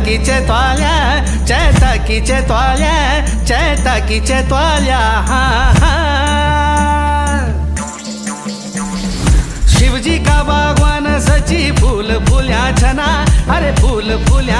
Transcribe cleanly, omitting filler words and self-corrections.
चैताकीचे त्वाल्या, चैताकीचे त्वाल्या, चैताकीचे त्वाल्या. शिवजी का बागवान सची फूल फुल्या छना, अरे फूल फुल्या